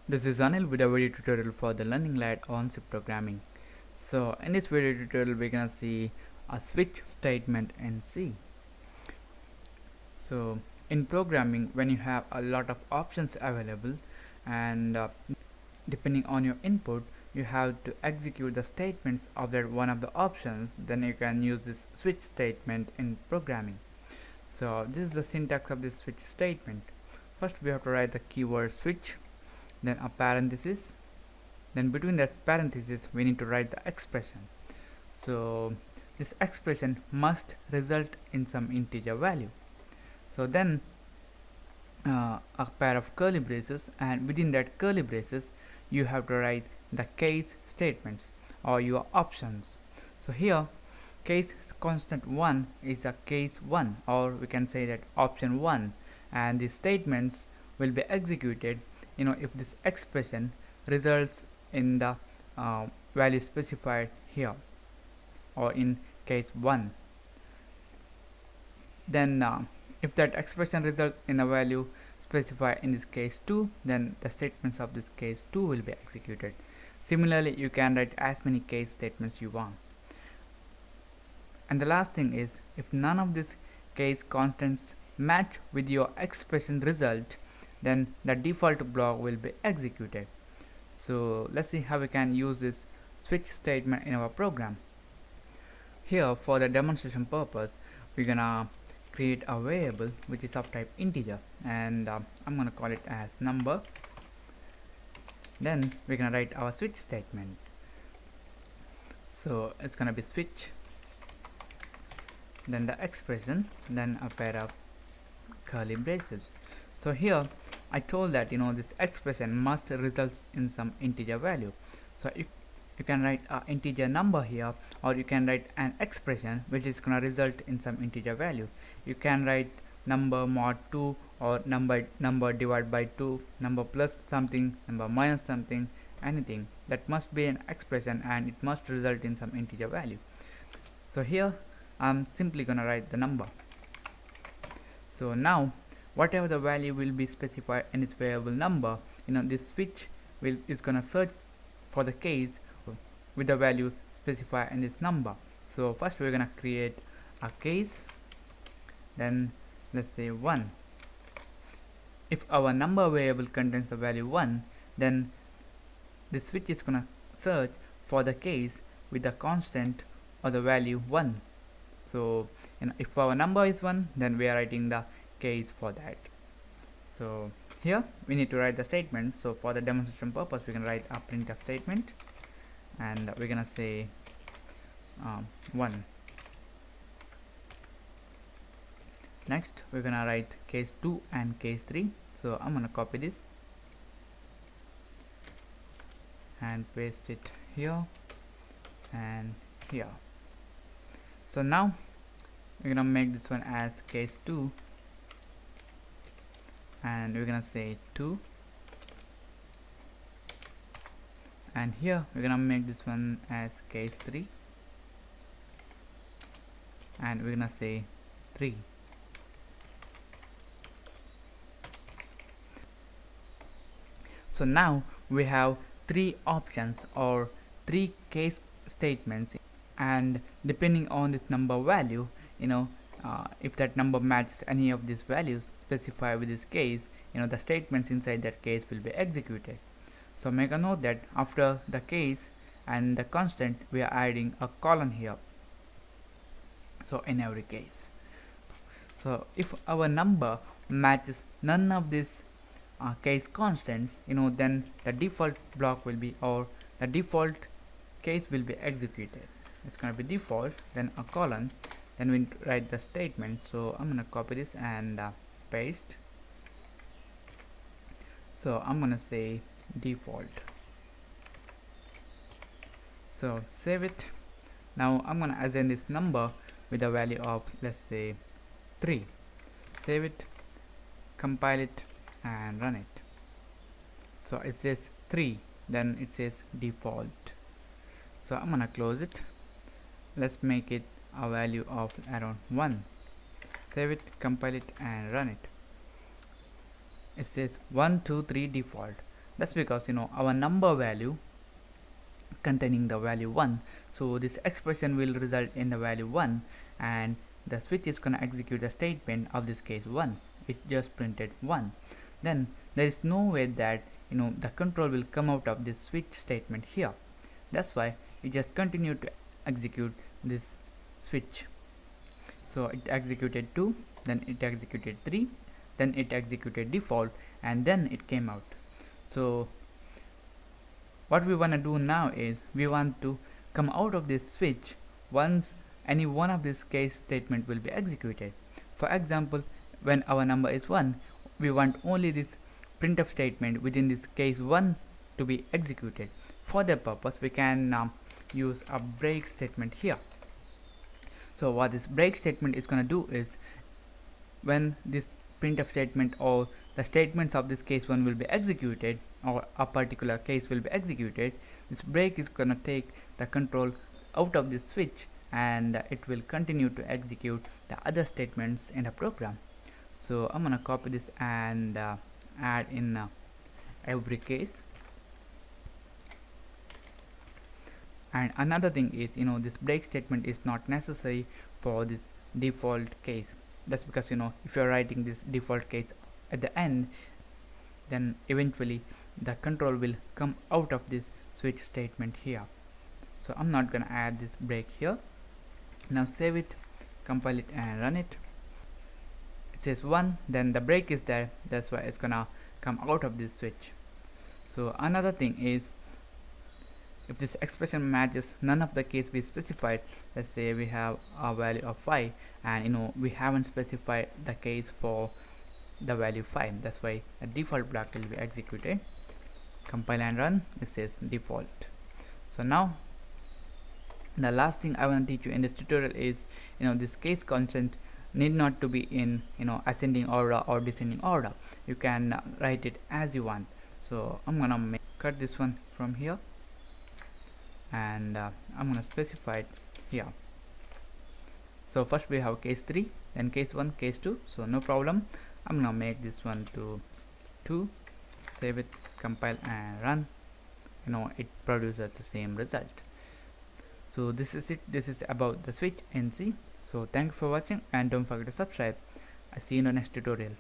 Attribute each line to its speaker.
Speaker 1: This is Anil with a video tutorial for the Learning Lite on C programming. So in this video tutorial we're gonna see a switch statement in C. So in programming, when you have a lot of options available and depending on your input you have to execute the statements of that one of the options, then you can use this switch statement in programming. So this is the syntax of this switch statement. First we have to write the keyword switch, then a parenthesis, then between that parenthesis we need to write the expression. So this expression must result in some integer value. So then a pair of curly braces, and within that curly braces you have to write the case statements or your options. So here case constant 1 is a case 1, or we can say that option 1, and the statements will be executed if this expression results in the value specified here or in case 1. Then if that expression results in a value specified in this case 2, then the statements of this case 2 will be executed. Similarly, you can write as many case statements you want. And the last thing is, if none of these case constants match with your expression result, then the default block will be executed. So let's see how we can use this switch statement in our program. Here, for the demonstration purpose, we're gonna create a variable which is of type integer, and I'm gonna call it as number. Then we're gonna write our switch statement. So it's gonna be switch, then the expression, then a pair of curly braces. So here I told that this expression must result in some integer value. So you can write an integer number here, or you can write an expression which is gonna result in some integer value. You can write number mod 2, or number divided by 2, number plus something, number minus something, anything that must be an expression and it must result in some integer value. So here I'm simply gonna write the number. So now whatever the value will be specified in this variable number, this switch is gonna search for the case with the value specified in this number. So first we're gonna create a case, then let's say 1. If our number variable contains the value 1, then the switch is gonna search for the case with the constant or the value 1. So if our number is 1, then we are writing the case for that. So here we need to write the statement. So for the demonstration purpose we can write a printf statement, and we're gonna say 1. Next we're gonna write case 2 and case 3. So I'm gonna copy this and paste it here and here. So now we're gonna make this one as case 2, and we're gonna say 2, and here we're gonna make this one as case 3, and we're gonna say 3. So now we have 3 options or 3 case statements, and depending on this number value, if that number matches any of these values specified with this case, the statements inside that case will be executed. So make a note that after the case and the constant we are adding a colon here, so in every case. So if our number matches none of these case constants, then the default block will be, or the default case will be executed. It's going to be default, then a colon, then we write the statement. So I'm going to copy this and paste. So I'm going to say default. So save it. Now I'm going to assign this number with a value of, let's say, 3. Save it, compile it and run it. So it says 3, then it says default. So I'm gonna close it. Let's make it a value of around 1. Save it, compile it and run it. It says 1 2 3 default. That's because our number value containing the value 1, so this expression will result in the value 1, and the switch is gonna execute the statement of this case 1, which just printed 1. Then there is no way that the control will come out of this switch statement here. That's why it just continue to execute this switch. So it executed 2, then it executed 3, then it executed default, and then it came out. So what we want to do now is we want to come out of this switch once any one of these case statement will be executed. For example, when our number is 1, we want only this printf statement within this case 1 to be executed. For that purpose, we can use a break statement here. So what this break statement is going to do is, when this printf statement or the statements of this case 1 will be executed, or a particular case will be executed, this break is going to take the control out of this switch, and it will continue to execute the other statements in the program. So I'm going to copy this and add in every case. And another thing is, this break statement is not necessary for this default case. That's because if you're writing this default case at the end, then eventually the control will come out of this switch statement here. So I'm not gonna add this break here. Now save it, compile it, and run it. It says 1, then the break is there, that's why it's gonna come out of this switch. So another thing is, if this expression matches none of the case we specified, let's say we have a value of 5 and we haven't specified the case for the value 5, that's why the default block will be executed. Compile and run, it says default. So now the last thing I want to teach you in this tutorial is, this case constant need not to be in ascending order or descending order. You can write it as you want. So I'm gonna cut this one from here, and I'm gonna specify it here. So first we have case 3, then case 1, case 2, so no problem. I'm gonna make this one to 2, save it, compile and run. It produces the same result. So this is it. This is about the switch in C. So thank you for watching, and don't forget to subscribe. I see you in the next tutorial.